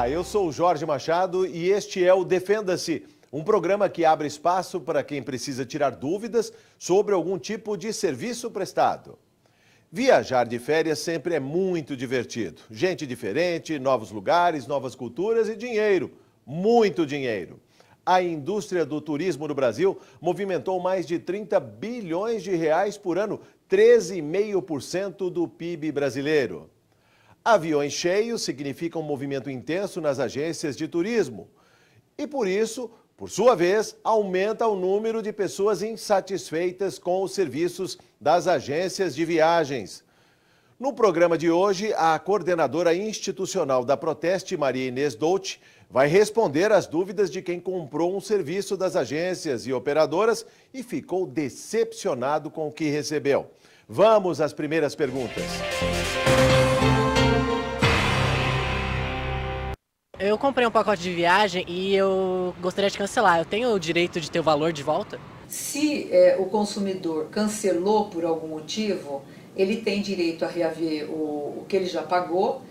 Olá, eu sou o Jorge Machado e este é o Defenda-se, um programa que abre espaço para quem precisa tirar dúvidas sobre algum tipo de serviço prestado. Viajar de férias sempre é muito divertido. Gente diferente, novos lugares, novas culturas e dinheiro. Muito dinheiro. A indústria do turismo no Brasil movimentou mais de 30 bilhões de reais por ano, 13,5% do PIB brasileiro. Aviões cheios significam um movimento intenso nas agências de turismo. E por isso, por sua vez, aumenta o número de pessoas insatisfeitas com os serviços das agências de viagens. No programa de hoje, a coordenadora institucional da Proteste, Maria Inês Dolce, vai responder às dúvidas de quem comprou um serviço das agências e operadoras e ficou decepcionado com o que recebeu. Vamos às primeiras perguntas. Eu comprei um pacote de viagem e eu gostaria de cancelar. Eu tenho o direito de ter o valor de volta? Se o consumidor cancelou por algum motivo, ele tem direito a reaver o que ele já pagou,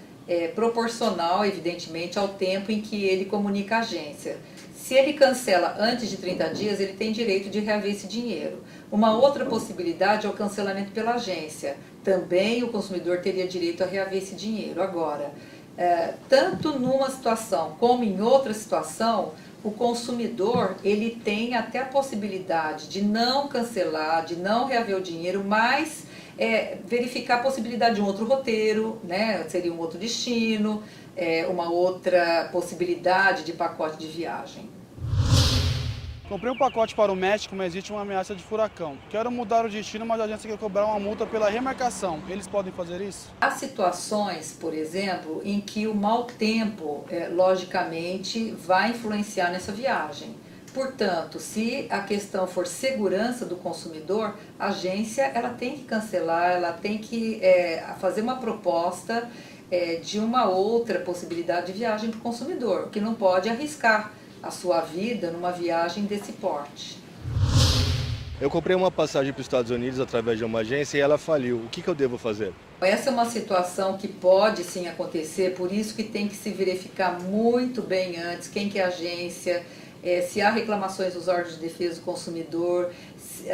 proporcional, evidentemente, ao tempo em que ele comunica à agência. Se ele cancela antes de 30 dias, ele tem direito de reaver esse dinheiro. Uma outra possibilidade é o cancelamento pela agência. Também o consumidor teria direito a reaver esse dinheiro. Agora, tanto numa situação como em outra situação, o consumidor ele tem até a possibilidade de não cancelar, de não reaver o dinheiro, mas verificar a possibilidade de um outro roteiro, né? Seria um outro destino, uma outra possibilidade de pacote de viagem. Comprei um pacote para o México, mas existe uma ameaça de furacão. Quero mudar o destino, mas a agência quer cobrar uma multa pela remarcação. Eles podem fazer isso? Há situações, por exemplo, em que o mau tempo, logicamente, vai influenciar nessa viagem. Portanto, se a questão for segurança do consumidor, a agência ela tem que cancelar, ela tem que fazer uma proposta de uma outra possibilidade de viagem para o consumidor, que não pode arriscar a sua vida numa viagem desse porte. Eu comprei uma passagem para os Estados Unidos através de uma agência e ela faliu. O que eu devo fazer? Essa é uma situação que pode sim acontecer, por isso que tem que se verificar muito bem antes quem que é a agência, se há reclamações dos órgãos de defesa do consumidor,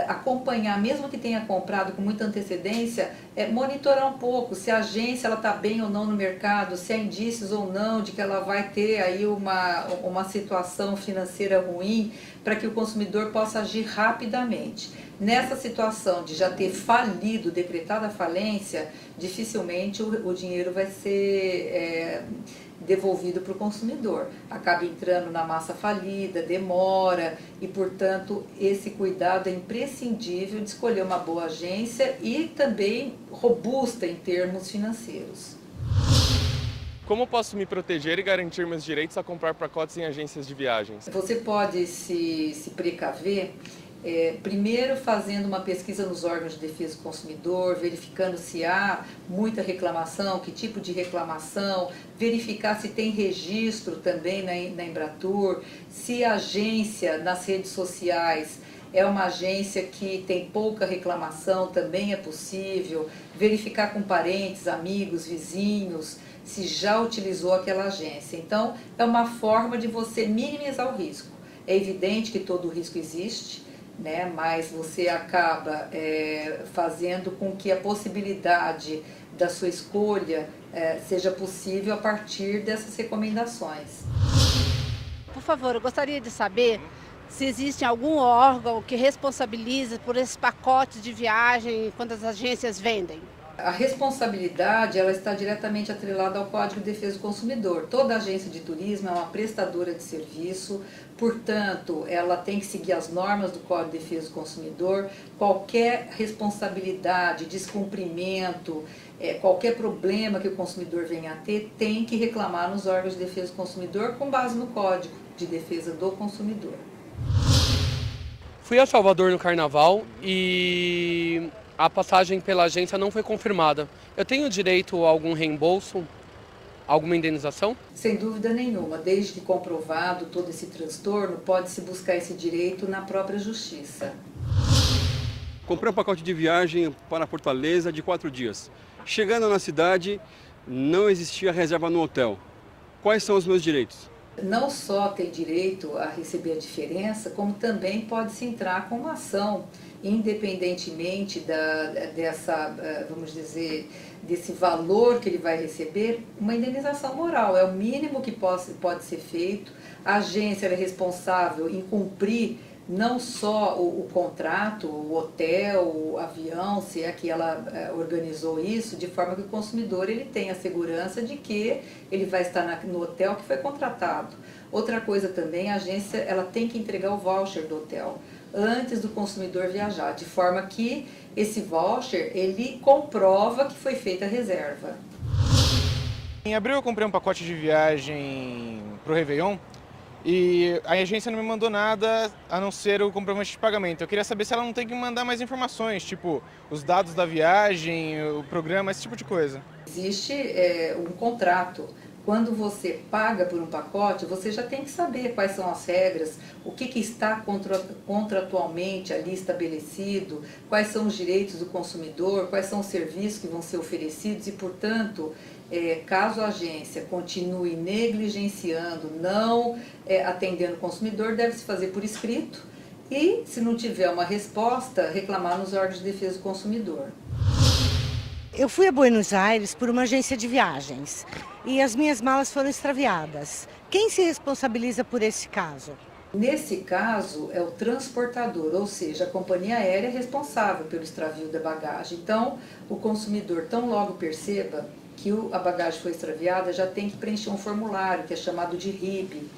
acompanhar, mesmo que tenha comprado com muita antecedência, monitorar um pouco se a agência está bem ou não no mercado, se há indícios ou não de que ela vai ter aí uma situação financeira ruim, para que o consumidor possa agir rapidamente. Nessa situação de já ter falido, decretada a falência, dificilmente o dinheiro vai ser devolvido para o consumidor. Acaba entrando na massa falida, demora e, portanto, esse cuidado é imprescindível de escolher uma boa agência e também robusta em termos financeiros. Como posso me proteger e garantir meus direitos a comprar pacotes em agências de viagens? Você pode se precaver, primeiro fazendo uma pesquisa nos órgãos de defesa do consumidor, verificando se há muita reclamação, que tipo de reclamação, verificar se tem registro também na Embratur, se a agência nas redes sociais é uma agência que tem pouca reclamação, também é possível, verificar com parentes, amigos, vizinhos, se já utilizou aquela agência. Então, é uma forma de você minimizar o risco. É evidente que todo o risco existe, né? Mas você acaba fazendo com que a possibilidade da sua escolha seja possível a partir dessas recomendações. Por favor, eu gostaria de saber se existe algum órgão que responsabiliza por esses pacotes de viagem quando as agências vendem. A responsabilidade ela está diretamente atrelada ao Código de Defesa do Consumidor. Toda agência de turismo é uma prestadora de serviço, portanto, ela tem que seguir as normas do Código de Defesa do Consumidor. Qualquer responsabilidade, descumprimento, qualquer problema que o consumidor venha a ter, tem que reclamar nos órgãos de defesa do consumidor com base no Código de Defesa do Consumidor. Fui a Salvador no Carnaval e a passagem pela agência não foi confirmada. Eu tenho direito a algum reembolso, alguma indenização? Sem dúvida nenhuma. Desde que comprovado todo esse transtorno, pode-se buscar esse direito na própria justiça. Comprei um pacote de viagem para Fortaleza de 4 dias. Chegando na cidade, não existia reserva no hotel. Quais são os meus direitos? Não só tem direito a receber a diferença, como também pode-se entrar com uma ação, independentemente vamos dizer, desse valor que ele vai receber, uma indenização moral. É o mínimo que pode ser feito. A agência é responsável em cumprir não só o contrato, o hotel, o avião, se é que ela organizou isso, de forma que o consumidor ele tenha a segurança de que ele vai estar no hotel que foi contratado. Outra coisa também, a agência ela tem que entregar o voucher do hotel antes do consumidor viajar, de forma que esse voucher ele comprova que foi feita a reserva. Em abril eu comprei um pacote de viagem para o Réveillon e a agência não me mandou nada a não ser o comprovante de pagamento. Eu queria saber se ela não tem que mandar mais informações, tipo os dados da viagem, o programa, esse tipo de coisa. Existe um contrato. Quando você paga por um pacote, você já tem que saber quais são as regras, o que está contratualmente ali estabelecido, quais são os direitos do consumidor, quais são os serviços que vão ser oferecidos e, portanto, caso a agência continue negligenciando, não atendendo o consumidor, deve-se fazer por escrito e, se não tiver uma resposta, reclamar nos órgãos de defesa do consumidor. Eu fui a Buenos Aires por uma agência de viagens e as minhas malas foram extraviadas. Quem se responsabiliza por esse caso? Nesse caso, é o transportador, ou seja, a companhia aérea é responsável pelo extravio da bagagem. Então, o consumidor, tão logo perceba que a bagagem foi extraviada, já tem que preencher um formulário, que é chamado de RIB.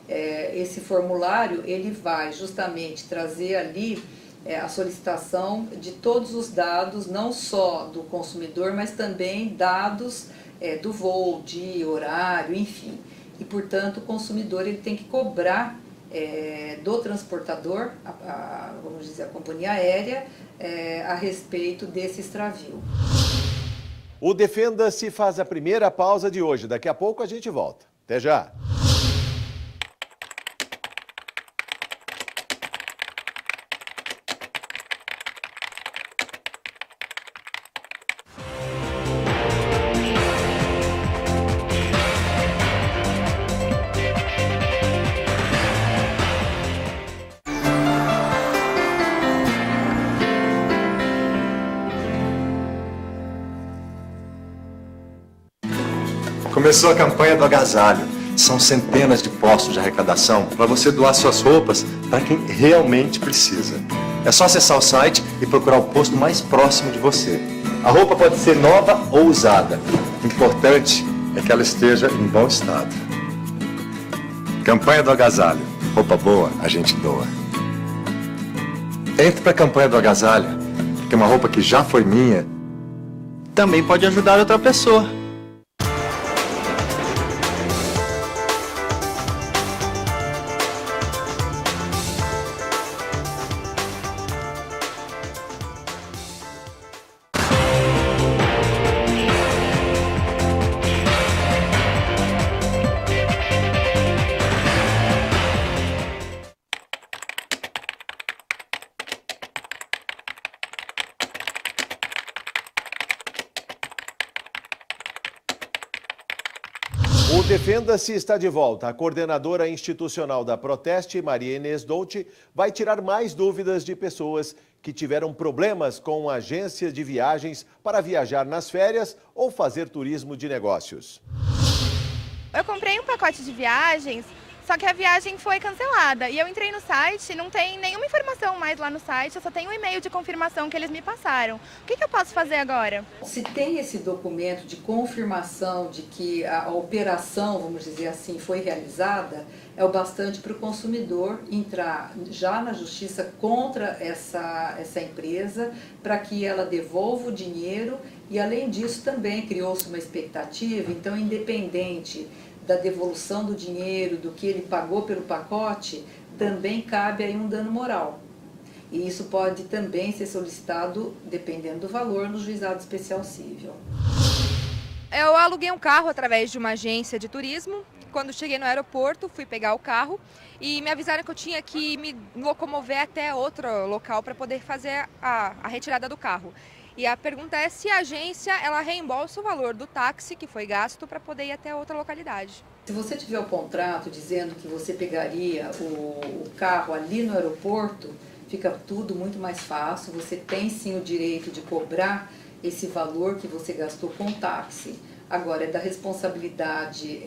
Esse formulário, ele vai justamente trazer ali a solicitação de todos os dados, não só do consumidor, mas também dados do voo, dia, horário, enfim. E, portanto, o consumidor ele tem que cobrar do transportador, vamos dizer, a companhia aérea, a respeito desse extravio. O Defenda-se faz a primeira pausa de hoje. Daqui a pouco a gente volta. Até já! Começou a campanha do agasalho. São centenas de postos de arrecadação para você doar suas roupas para quem realmente precisa. É só acessar o site e procurar o posto mais próximo de você. A roupa pode ser nova ou usada. O importante é que ela esteja em bom estado. Campanha do agasalho. Roupa boa, a gente doa. Entre para a campanha do agasalho, porque uma roupa que já foi minha também pode ajudar outra pessoa. O Defenda-se está de volta. A coordenadora institucional da Proteste, Maria Inês Dolce, vai tirar mais dúvidas de pessoas que tiveram problemas com agências de viagens para viajar nas férias ou fazer turismo de negócios. Eu comprei um pacote de viagens, só que a viagem foi cancelada. E eu entrei no site, não tem nenhuma informação mais lá no site, eu só tenho um e-mail de confirmação que eles me passaram. O que eu posso fazer agora? Se tem esse documento de confirmação de que a operação, vamos dizer assim, foi realizada, é o bastante para o consumidor entrar já na justiça contra essa empresa, para que ela devolva o dinheiro e, além disso, também criou-se uma expectativa, então, independente da devolução do dinheiro, do que ele pagou pelo pacote, também cabe aí um dano moral. E isso pode também ser solicitado, dependendo do valor, no juizado especial civil. Eu aluguei um carro através de uma agência de turismo. Quando cheguei no aeroporto, fui pegar o carro e me avisaram que eu tinha que me locomover até outro local para poder fazer a retirada do carro. E a pergunta é se a agência ela reembolsa o valor do táxi que foi gasto para poder ir até outra localidade. Se você tiver o contrato dizendo que você pegaria o carro ali no aeroporto, fica tudo muito mais fácil. Você tem sim o direito de cobrar esse valor que você gastou com táxi. Agora, é da responsabilidade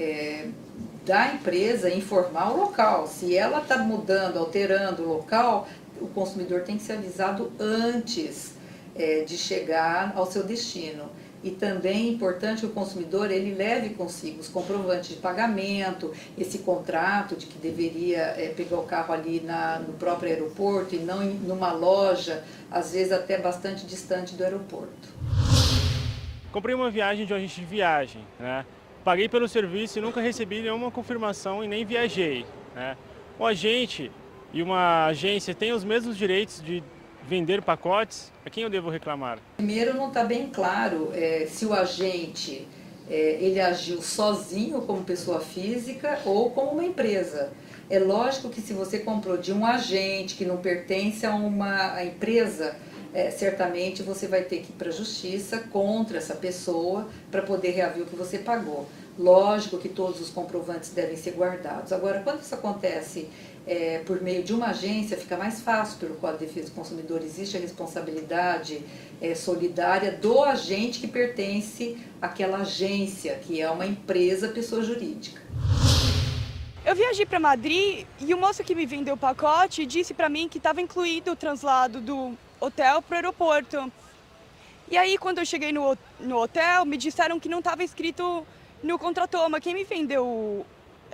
da empresa informar o local. Se ela está mudando, alterando o local, o consumidor tem que ser avisado antes de chegar ao seu destino. E também é importante que o consumidor ele leve consigo os comprovantes de pagamento, esse contrato de que deveria pegar o carro ali no próprio aeroporto e não numa loja, às vezes até bastante distante do aeroporto. Comprei uma viagem de um agente de viagem, né? Paguei pelo serviço e nunca recebi nenhuma confirmação e nem viajei, né? O agente e uma agência têm os mesmos direitos de vender pacotes? A quem eu devo reclamar? Primeiro, não está bem claro se o agente ele agiu sozinho como pessoa física ou como uma empresa. É lógico que se você comprou de um agente que não pertence a uma empresa, certamente você vai ter que ir para a justiça contra essa pessoa para poder reaver o que você pagou. Lógico que todos os comprovantes devem ser guardados. Agora, quando isso acontece por meio de uma agência, fica mais fácil pelo Código de Defesa do Consumidor. Existe a responsabilidade solidária do agente que pertence àquela agência, que é uma empresa, pessoa jurídica. Eu viajei para Madrid e o moço que me vendeu o pacote disse para mim que estava incluído o translado do hotel para o aeroporto. E aí, quando eu cheguei no hotel, me disseram que não estava escrito no contratoma. Quem me vendeu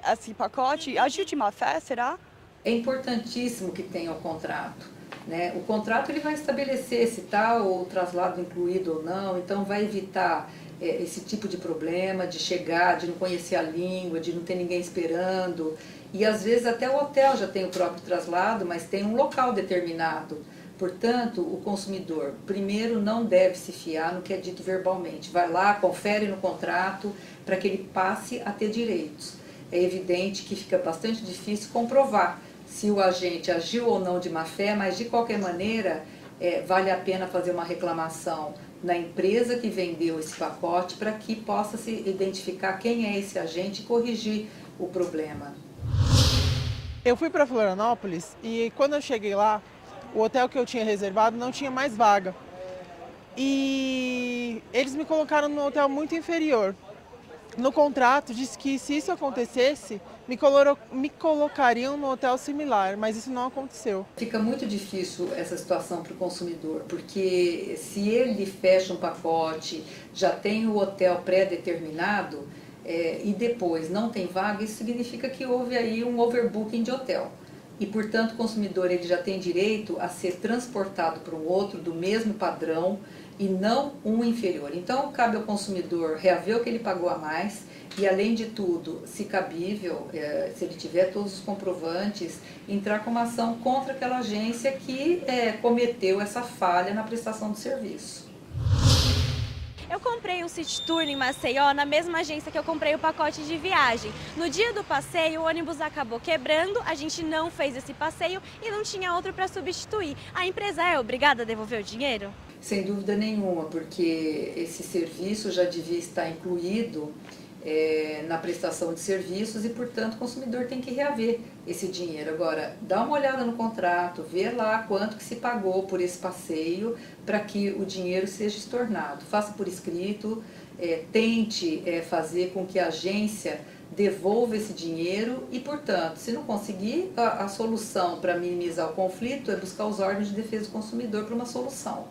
esse pacote agiu de má fé, será? É importantíssimo que tenha o contrato, né? O contrato ele vai estabelecer se está o traslado incluído ou não, então vai evitar esse tipo de problema, de chegar, de não conhecer a língua, de não ter ninguém esperando. E às vezes até o hotel já tem o próprio traslado, mas tem um local determinado. Portanto, o consumidor, primeiro, não deve se fiar no que é dito verbalmente. Vai lá, confere no contrato para que ele passe a ter direitos. É evidente que fica bastante difícil comprovar se o agente agiu ou não de má fé, mas de qualquer maneira vale a pena fazer uma reclamação na empresa que vendeu esse pacote para que possa se identificar quem é esse agente e corrigir o problema. Eu fui para Florianópolis e quando eu cheguei lá, o hotel que eu tinha reservado não tinha mais vaga. E eles me colocaram num hotel muito inferior. No contrato disse que se isso acontecesse, me colocariam no hotel similar, mas isso não aconteceu. Fica muito difícil essa situação para o consumidor, porque se ele fecha um pacote, já tem o hotel pré-determinado e depois não tem vaga, isso significa que houve aí um overbooking de hotel. E, portanto, o consumidor ele já tem direito a ser transportado para um outro do mesmo padrão e não um inferior. Então, cabe ao consumidor reaver o que ele pagou a mais e, além de tudo, se cabível, se ele tiver todos os comprovantes, entrar com uma ação contra aquela agência que cometeu essa falha na prestação do serviço. Eu comprei um City Tour em Maceió na mesma agência que eu comprei o pacote de viagem. No dia do passeio, o ônibus acabou quebrando, a gente não fez esse passeio e não tinha outro para substituir. A empresa é obrigada a devolver o dinheiro? Sem dúvida nenhuma, porque esse serviço já devia estar incluído na prestação de serviços e, portanto, o consumidor tem que reaver esse dinheiro. Agora, dá uma olhada no contrato, vê lá quanto que se pagou por esse passeio para que o dinheiro seja estornado. Faça por escrito, tente fazer com que a agência devolva esse dinheiro e, portanto, se não conseguir, a solução para minimizar o conflito é buscar os órgãos de defesa do consumidor para uma solução.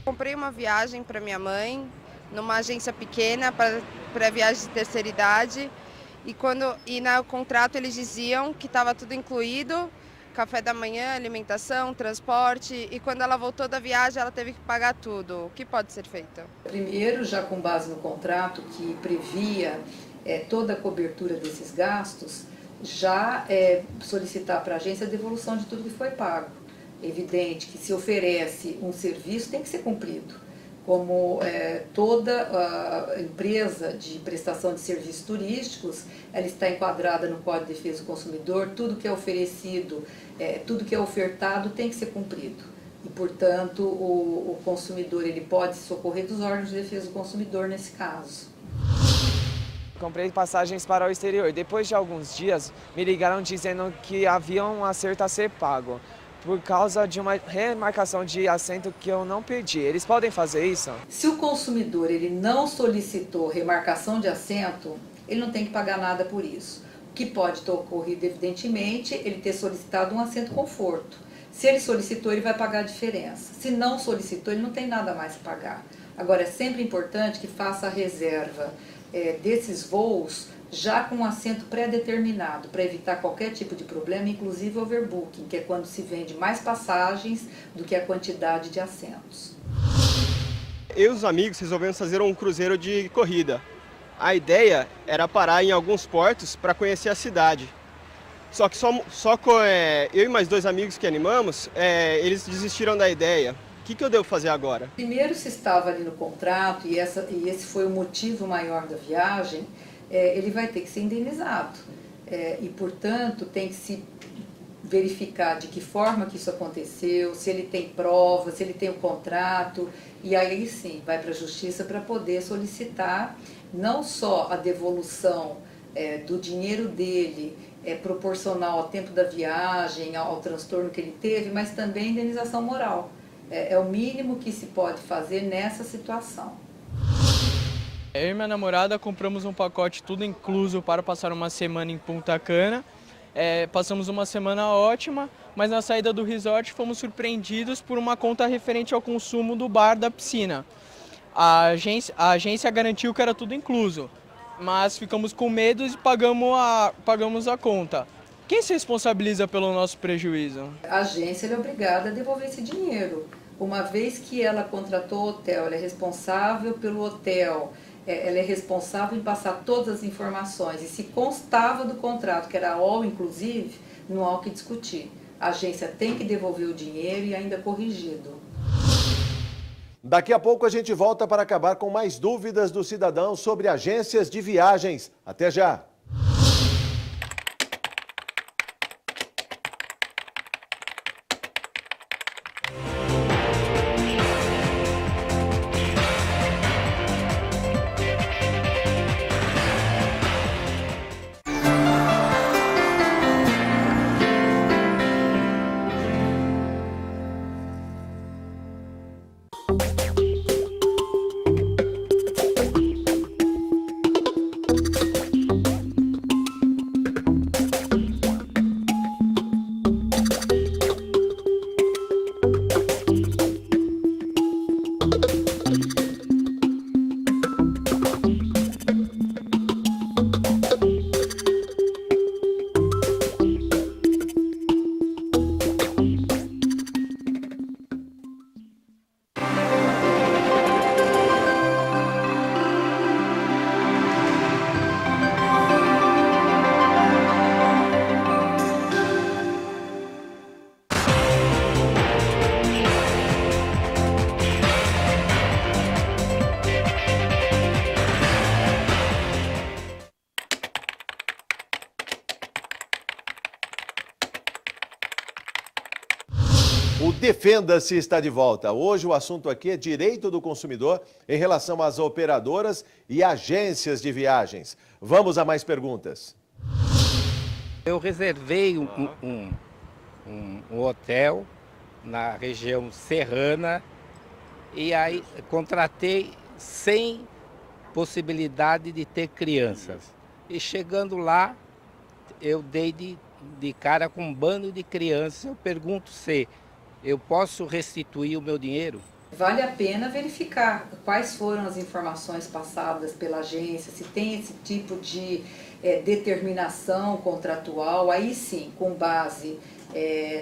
Comprei uma viagem para minha mãe, numa agência pequena para viagem de terceira idade e no contrato eles diziam que estava tudo incluído, café da manhã, alimentação, transporte, e quando ela voltou da viagem ela teve que pagar tudo. O que pode ser feito? Primeiro, já com base no contrato que previa toda a cobertura desses gastos, já solicitar para a agência a devolução de tudo que foi pago. É evidente que se oferece um serviço tem que ser cumprido. Como toda empresa de prestação de serviços turísticos, ela está enquadrada no Código de Defesa do Consumidor, tudo que é oferecido, tudo que é ofertado tem que ser cumprido. E, portanto, o consumidor ele pode se socorrer dos órgãos de defesa do consumidor nesse caso. comprei passagens para o exterior. Depois de alguns dias, me ligaram dizendo que havia um acerto a ser pago, por causa de uma remarcação de assento que eu não pedi. Eles podem fazer isso? Se o consumidor ele não solicitou remarcação de assento, ele não tem que pagar nada por isso. O que pode ter ocorrido, evidentemente, ele ter solicitado um assento conforto. Se ele solicitou, ele vai pagar a diferença. Se não solicitou, ele não tem nada mais a pagar. Agora, é sempre importante que faça a reserva desses voos já com um assento pré-determinado, para evitar qualquer tipo de problema, inclusive overbooking, que é quando se vende mais passagens do que a quantidade de assentos. Eu e os amigos resolvemos fazer um cruzeiro de corrida. A ideia era parar em alguns portos para conhecer a cidade. Só que só com eu e mais 2 amigos que animamos, eles desistiram da ideia. O que eu devo fazer agora? Primeiro, se estava ali no contrato e esse foi o motivo maior da viagem, ele vai ter que ser indenizado. E, portanto, tem que se verificar de que forma que isso aconteceu, se ele tem provas, se ele tem o contrato, e aí sim vai para a justiça para poder solicitar não só a devolução do dinheiro dele proporcional ao tempo da viagem, ao transtorno que ele teve, mas também indenização moral. É o mínimo que se pode fazer nessa situação. Eu e minha namorada compramos um pacote tudo incluso para passar uma semana em Punta Cana. Passamos uma semana ótima, mas na saída do resort fomos surpreendidos por uma conta referente ao consumo do bar da piscina. A agência garantiu que era tudo incluso, mas ficamos com medo e pagamos a conta. Quem se responsabiliza pelo nosso prejuízo? A agência é obrigada a devolver esse dinheiro. Uma vez que ela contratou o hotel, ela é responsável pelo hotel, ela é responsável em passar todas as informações. E se constava do contrato, que era all inclusive, não há o que discutir. A agência tem que devolver o dinheiro e ainda corrigido. Daqui a pouco a gente volta para acabar com mais dúvidas do cidadão sobre agências de viagens. Até já! O Defenda-se está de volta. Hoje o assunto aqui é direito do consumidor em relação às operadoras e agências de viagens. Vamos a mais perguntas. Eu reservei um hotel na região serrana e aí contratei sem possibilidade de ter crianças. E chegando lá, eu dei de cara com um bando de crianças. Eu pergunto se eu posso restituir o meu dinheiro? Vale a pena verificar quais foram as informações passadas pela agência, se tem esse tipo de determinação contratual. Aí sim, com base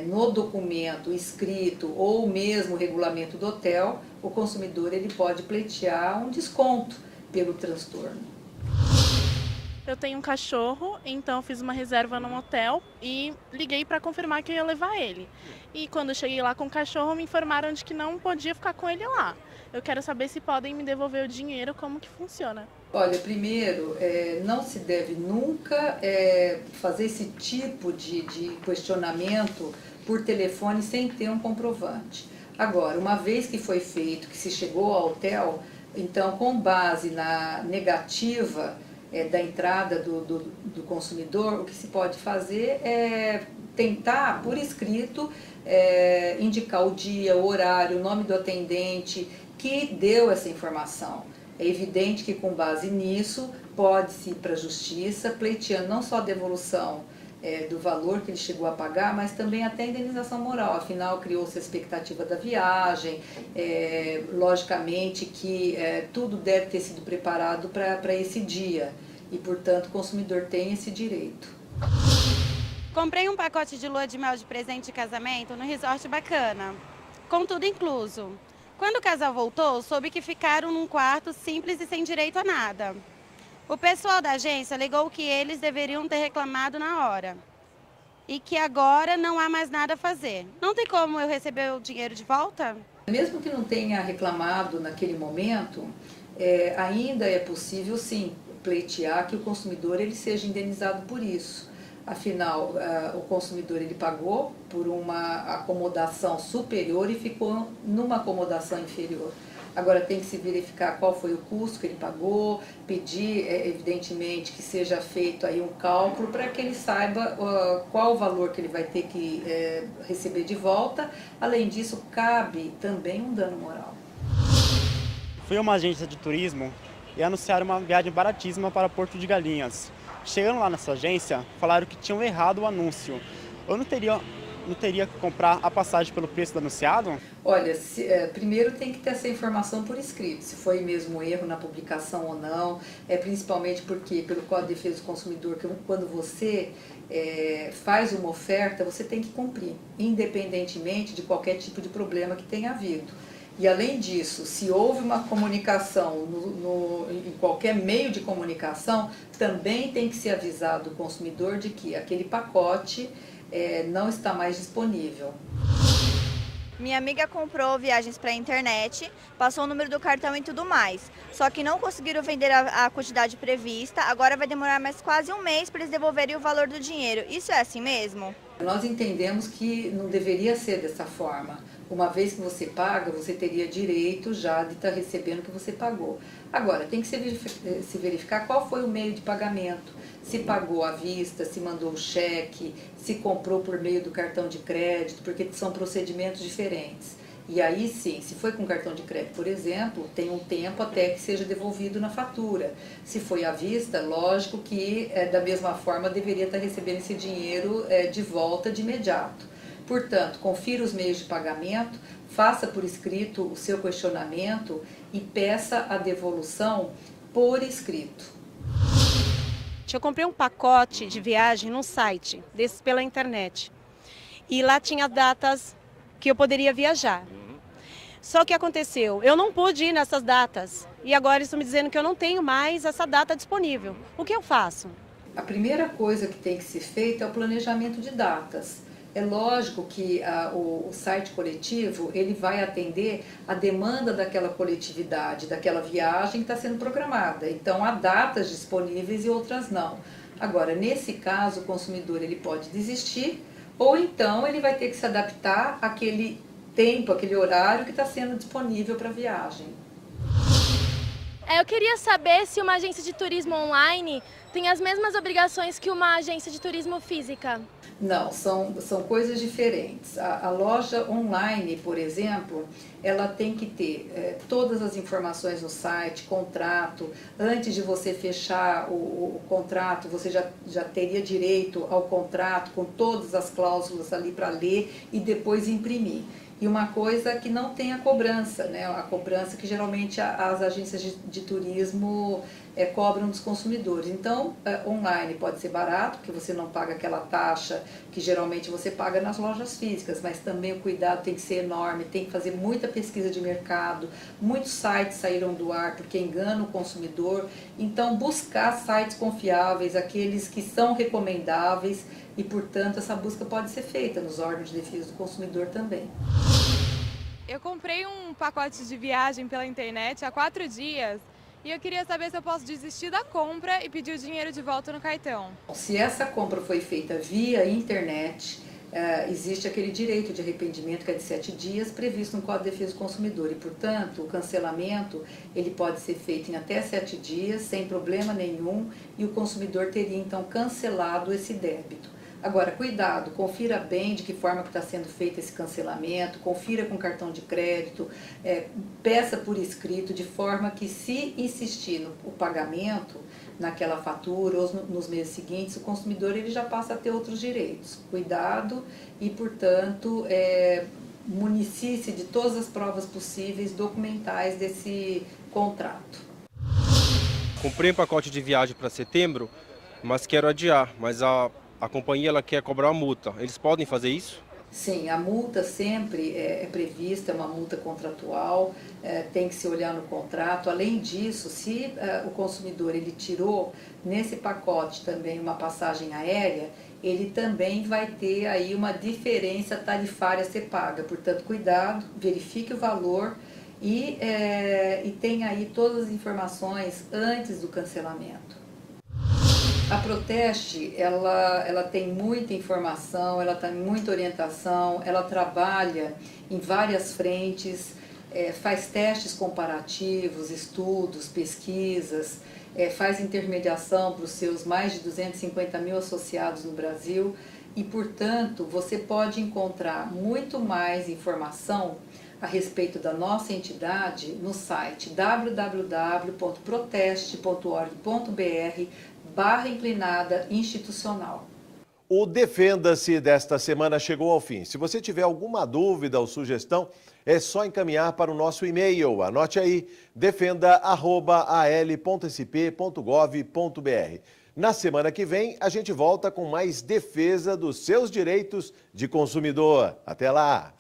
no documento escrito ou mesmo regulamento do hotel, o consumidor ele pode pleitear um desconto pelo transtorno. Eu tenho um cachorro, então eu fiz uma reserva num hotel e liguei para confirmar que eu ia levar ele. E quando eu cheguei lá com o cachorro, me informaram de que não podia ficar com ele lá. Eu quero saber se podem me devolver o dinheiro, como que funciona. Olha, primeiro, não se deve nunca fazer esse tipo de questionamento por telefone sem ter um comprovante. Agora, uma vez que foi feito, que se chegou ao hotel, então com base na negativa da entrada do consumidor, o que se pode fazer é tentar, por escrito, indicar o dia, o horário, o nome do atendente que deu essa informação. É evidente que, com base nisso, pode-se ir para a justiça, pleiteando não só a devolução do valor que ele chegou a pagar, mas também até a indenização moral. Afinal, criou-se a expectativa da viagem, logicamente que tudo deve ter sido preparado para esse dia e, portanto, o consumidor tem esse direito. Comprei um pacote de lua de mel de presente de casamento no resort Bacana, com tudo incluso. Quando o casal voltou, soube que ficaram num quarto simples e sem direito a nada. O pessoal da agência alegou que eles deveriam ter reclamado na hora e que agora não há mais nada a fazer. Não tem como eu receber o dinheiro de volta? Mesmo que não tenha reclamado naquele momento, ainda é possível, sim, pleitear que o consumidor ele seja indenizado por isso. Afinal, o consumidor ele pagou por uma acomodação superior e ficou numa acomodação inferior. Agora tem que se verificar qual foi o custo que ele pagou, pedir, evidentemente, que seja feito aí um cálculo para que ele saiba qual o valor que ele vai ter que receber de volta. Além disso, cabe também um dano moral. Fui a uma agência de turismo e anunciaram uma viagem baratíssima para Porto de Galinhas. Chegando lá nessa agência, falaram que tinham errado o anúncio. Eu não teria que comprar a passagem pelo preço do anunciado? Olha, primeiro tem que ter essa informação por escrito, se foi mesmo um erro na publicação ou não, principalmente porque, pelo Código de Defesa do Consumidor, que quando você faz uma oferta, você tem que cumprir, independentemente de qualquer tipo de problema que tenha havido. E, além disso, se houve uma comunicação em qualquer meio de comunicação, também tem que ser avisado o consumidor de que aquele pacote não está mais disponível. Minha amiga comprou viagens para a internet, passou o número do cartão e tudo mais. Só que não conseguiram vender a quantidade prevista, agora vai demorar mais quase um mês para eles devolverem o valor do dinheiro. Isso é assim mesmo? Nós entendemos que não deveria ser dessa forma. Uma vez que você paga, você teria direito já de estar recebendo o que você pagou. Agora, tem que se verificar qual foi o meio de pagamento. Se pagou à vista, se mandou o cheque, se comprou por meio do cartão de crédito, porque são procedimentos diferentes. E aí sim, se foi com cartão de crédito, por exemplo, tem um tempo até que seja devolvido na fatura. Se foi à vista, lógico que da mesma forma deveria estar recebendo esse dinheiro de volta de imediato. Portanto, confira os meios de pagamento, faça por escrito o seu questionamento e peça a devolução por escrito. Eu comprei um pacote de viagem num site, desses pela internet. E lá tinha datas que eu poderia viajar. Só que aconteceu, eu não pude ir nessas datas. E agora eles estão me dizendo que eu não tenho mais essa data disponível. O que eu faço? A primeira coisa que tem que ser feita é o planejamento de datas. É lógico que o site coletivo ele vai atender a demanda daquela coletividade, daquela viagem que está sendo programada. Então, há datas disponíveis e outras não. Agora, nesse caso, o consumidor ele pode desistir ou então ele vai ter que se adaptar àquele tempo, àquele horário que está sendo disponível para a viagem. Eu queria saber se uma agência de turismo online tem as mesmas obrigações que uma agência de turismo física. Não, são coisas diferentes. A loja online, por exemplo, ela tem que ter todas as informações no site, contrato. Antes de você fechar o contrato, você já teria direito ao contrato com todas as cláusulas ali para ler e depois imprimir. E uma coisa que não tem a cobrança, né? A cobrança que geralmente as agências de turismo cobram dos consumidores. Então, online pode ser barato, porque você não paga aquela taxa que geralmente você paga nas lojas físicas, mas também o cuidado tem que ser enorme, tem que fazer muita pesquisa de mercado, muitos sites saíram do ar porque enganam o consumidor. Então, buscar sites confiáveis, aqueles que são recomendáveis, e, portanto, essa busca pode ser feita nos órgãos de defesa do consumidor também. Eu comprei um pacote de viagem pela internet há 4 dias e eu queria saber se eu posso desistir da compra e pedir o dinheiro de volta no cartão. Se essa compra foi feita via internet, existe aquele direito de arrependimento que é de 7 dias previsto no Código de Defesa do Consumidor e, portanto, o cancelamento ele pode ser feito em até 7 dias, sem problema nenhum, e o consumidor teria então cancelado esse débito. Agora, cuidado, confira bem de que forma que está sendo feito esse cancelamento, confira com cartão de crédito, peça por escrito, de forma que, se insistir no pagamento naquela fatura ou nos meses seguintes, o consumidor ele já passa a ter outros direitos. Cuidado e, portanto, municie-se de todas as provas possíveis documentais desse contrato. Comprei um pacote de viagem para setembro, mas quero adiar, mas a companhia ela quer cobrar uma multa. Eles podem fazer isso? Sim, a multa sempre é prevista, é uma multa contratual, tem que se olhar no contrato. Além disso, se o consumidor ele tirou nesse pacote também uma passagem aérea, ele também vai ter aí uma diferença tarifária a ser paga. Portanto, cuidado, verifique o valor e tenha aí todas as informações antes do cancelamento. A Proteste, ela tem muita informação, ela tem muita orientação, ela trabalha em várias frentes, faz testes comparativos, estudos, pesquisas, faz intermediação para os seus mais de 250 mil associados no Brasil e, portanto, você pode encontrar muito mais informação a respeito da nossa entidade no site www.proteste.org.br/inclinada institucional. O Defenda-se desta semana chegou ao fim. Se você tiver alguma dúvida ou sugestão, é só encaminhar para o nosso e-mail. Anote aí, defenda@al.sp.gov.br. Na semana que vem, a gente volta com mais defesa dos seus direitos de consumidor. Até lá!